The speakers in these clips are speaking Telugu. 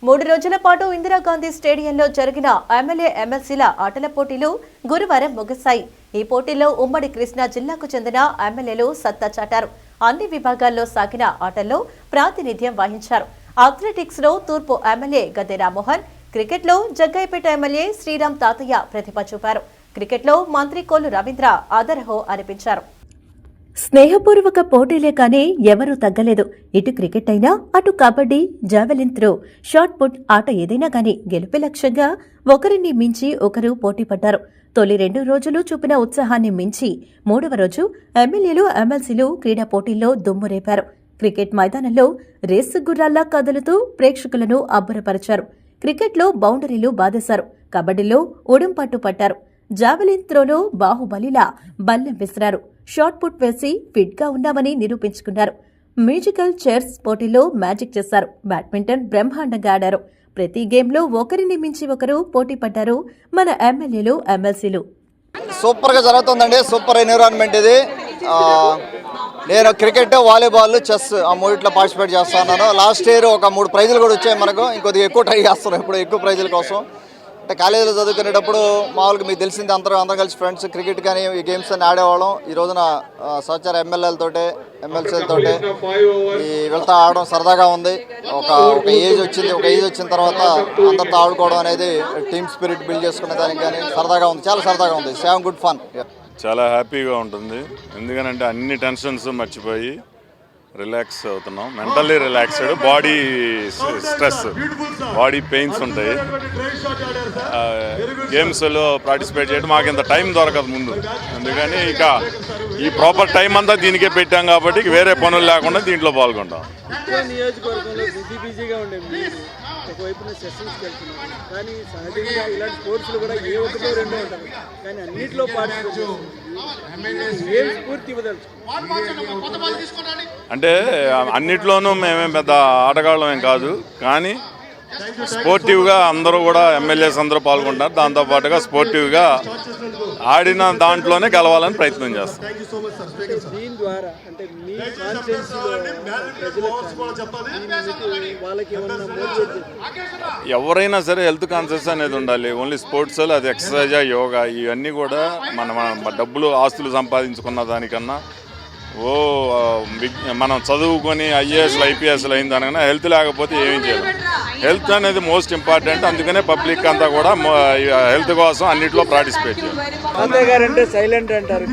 3 రోజుల పాటు ఇందిరాగాంధీ స్టేడియంలో జరిగిన ఎమ్మెల్యే ఎమ్మెల్సీల ఆటల పోటీలు గురువారం ముగిశాయి. ఈ పోటీల్లో ఉమ్మడి కృష్ణా జిల్లాకు చెందిన ఎమ్మెల్యేలు సత్తా చాటారు. అన్ని విభాగాల్లో సాగిన ఆటల్లో ప్రాతినిధ్యం వహించారు. అథ్లెటిక్స్ లో తూర్పు ఎమ్మెల్యే గద్దె రామ్మోహన్, క్రికెట్లో జగ్గయ్యపేట ఎమ్మెల్యే శ్రీరామ్ తాతయ్య ప్రతిభ చూపారు. క్రికెట్లో మంత్రి కోల్లు రవీంద్ర ఆదరహో అనిపించారు. స్నేహపూర్వక పోటీలే కానీ ఎవరూ తగ్గలేదు. ఇటు క్రికెట్ అయినా, అటు kabaddi, javelin throw, shot put ఆట ఏదైనా గానీ గెలుపే లక్ష్యంగా ఒకరిని మించి ఒకరు పోటీ పడ్డారు. తొలి 2 రోజులు చూపిన ఉత్సాహాన్ని మించి 3వ రోజు ఎమ్మెల్యేలు, ఎమ్మెల్సీలు క్రీడా పోటీల్లో దుమ్మురేపారు. క్రికెట్ మైదానంలో రేసు గుర్రాల్లా కదులుతూ ప్రేక్షకులను అబ్బురపరిచారు. క్రికెట్లో బౌండరీలు బాధేశారు. కబడ్డీలో ఉడుంపట్టు పట్టారు. జావెలిన్ త్రోలో బాహుబలిలా బల్లెం విసిరారు. షాట్ పుట్ వేసి ఫిట్ గా ఉన్నామని నిరూపించుకున్నారు. మ్యూజికల్ చైర్స్ పోటీలో మ్యాజిక్ చేశారు. బ్యాడ్మింటన్ బ్రహ్మాండంగా ఆడారు. ప్రతి గేమ్లో ఒకరిని మించి ఒకరు పోటీ పడ్డారు మన ఎమ్మెల్యేలు, ఎమ్మెల్సీలు. సూపర్ గా జరుగుతుందండి. సూపర్ ఎన్విరాన్మెంట్ ఇది. నేను క్రికెట్, వాలీబాల్, చెస్ ఆ మూడిట్లో పార్టిసిపేట్ చేస్తున్నాను. లాస్ట్ ఇయర్ ఒక 3 ప్రైజులు కూడా వచ్చాయి మనకు. ఇంకొద్దిగా ఎక్కువ ట్రై చేస్తున్నాం ఇప్పుడు ఎక్కువ ప్రైజుల కోసం. అంటే కాలేజీలో చదువుకునేటప్పుడు మామూలుగా మీకు తెలిసింది అందరం కలిసి ఫ్రెండ్స్ క్రికెట్ కానీ ఈ గేమ్స్ అన్ని ఆడేవాళ్ళం. ఈ రోజున సహచార ఎమ్మెల్యేలతోటి, ఎమ్మెల్సీలతోటి ఈ వెళ్తా ఆడడం సరదాగా ఉంది. ఒక ఏజ్ వచ్చిన తర్వాత అందరితో ఆడుకోవడం అనేది టీమ్ స్పిరిట్ బిల్డ్ చేసుకునే దానికి కానీ సరదాగా ఉంది. చాలా సరదాగా ఉంది. Same good fun. చాలా హ్యాపీగా ఉంటుంది. ఎందుకంటే అన్ని టెన్షన్స్ మర్చిపోయి రిలాక్స్ అవుతున్నాం. Mentally relaxed, body stress, body pains ఉంటాయి. గేమ్స్లో పార్టిసిపేట్ చేయడం మాకు ఇంత టైం దొరకదు ముందు. అందుకని ఇక ఈ ప్రాపర్ టైం అంతా దీనికే పెట్టాం కాబట్టి వేరే పనులు లేకుండా దీంట్లో పాల్గొంటాం. నియోజకవర్గంలో బిజీగా ఉండే మీరు ఒకవైపున సెషన్స్కి వెళ్తున్నారు, కానీ సహజంగా ఇలాంటి స్పోర్ట్స్లో కూడా ఏ ఒకటో రెండో ఉంటారు, కానీ అన్నింటిలో పార్టిసిపేట్ ఏం స్ఫూర్తి ఇవ్వదలుచు అంటే అన్నిట్లోనూ మేమేం పెద్ద ఆటగాళ్ళం ఏం కాదు, కానీ స్పోర్టివ్గా అందరూ కూడా ఎమ్మెల్యేస్ అందరూ పాల్గొంటారు. దాంతోపాటుగా స్పోర్టివ్గా ఆడిన దాంట్లోనే గెలవాలని ప్రయత్నం చేస్తాం. దీని ద్వారా అంటే మీ ఎవరైనా సరే హెల్త్ కాన్షియస్ అనేది ఉండాలి. ఓన్లీ స్పోర్ట్స్ అది ఎక్సర్సైజ్, యోగా ఇవన్నీ కూడా మన డబ్బులు ఆస్తులు సంపాదించుకున్న దానికన్నా మనం చదువుకొని ఐఏఎస్లు, ఐపీఎస్లు అయిన దానికన్నా హెల్త్ లేకపోతే ఏమీ చేయలేం. హెల్త్ అనేది మోస్ట్ ఇంపార్టెంట్. అందుకనే పబ్లిక్ అంతా కూడా హెల్త్ కోసం అన్నింటిలో పార్టిసిపేట్ చేయాలి. తాతయ్య గారు అంటే సైలెంట్ అంటారు,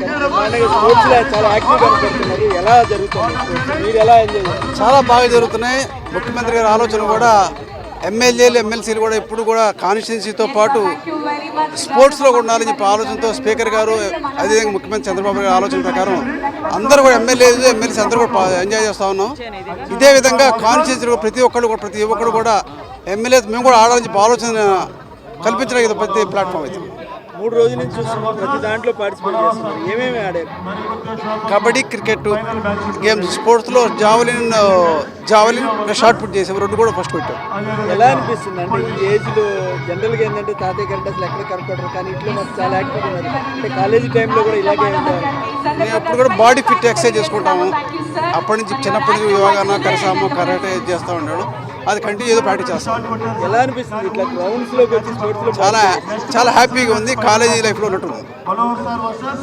స్పోర్ట్స్లో చాలా యాక్టివ్ కనపడుతున్నారు. ఎలా జరుగుతుంది? మీరు ఎలా ఎంజాయ్ చేస్తారు? చాలా బాగా జరుగుతున్నాయి. ముఖ్యమంత్రి గారి ఆలోచన కూడా ఎమ్మెల్యేలు, ఎమ్మెల్సీలు కూడా ఇప్పుడు కూడా కాన్స్టిట్యున్సీతో పాటు స్పోర్ట్స్లో కూడా ఉండాలని చెప్పి ఆలోచనతో స్పీకర్ గారు, అదేవిధంగా ముఖ్యమంత్రి చంద్రబాబు గారి ఆలోచన ప్రకారం అందరూ కూడా ఎమ్మెల్యేలు, ఎమ్మెల్సీ అందరూ కూడా ఎంజాయ్ చేస్తూ ఉన్నాం. ఇదే విధంగా కాన్స్టిట్యున్సీలో ప్రతి ఒక్కరు కూడా ఎమ్మెల్యేస్ మేము కూడా ఆడాలని చెప్పి ఆలోచన కల్పించడానికి ఇది ప్రతి ప్లాట్ఫామ్ అయితే. 3 రోజుల నుంచి చూస్తున్నాం, ప్రతి దాంట్లో పార్టిసిపేట్ చేస్తున్నారు. ఏమేమి ఆడారు? కబడ్డీ, క్రికెట్ గేమ్స్, స్పోర్ట్స్లో జావలిన్ షార్ట్ పుట్ చేసాము. 2 కూడా ఫస్ట్ పెట్టాం. ఎలా అనిపిస్తుంది అంటే ఈ ఏజ్లో జనరల్గా ఏంటంటే తాతయ్య గారు అసలు ఎక్కడ కనపడరు, కానీ ఇట్లా మాకు చాలా యాక్టివ్గా ఉన్నారు. అంటే కాలేజీ టైంలో కూడా ఇలాగే ఉంటారు. నేను అప్పుడు కూడా బాడీ ఫిట్ ఎక్సర్సైజ్ చేసుకుంటాము. అప్పటి నుంచి చిన్నప్పటి నుంచి యోగా, కరసాము, కరాటే చేస్తూ ఉన్నాడు. అది కంటిన్యూ ఏదో ప్రాక్టీస్ చేస్తాం. ఎలా అనిపిస్తుంది ఇట్లా గ్రౌండ్స్లోకి వచ్చి స్పోర్ట్స్లో? చాలా హ్యాపీగా ఉంది. కాలేజీ లైఫ్లో ఉన్నట్టు ఉంది.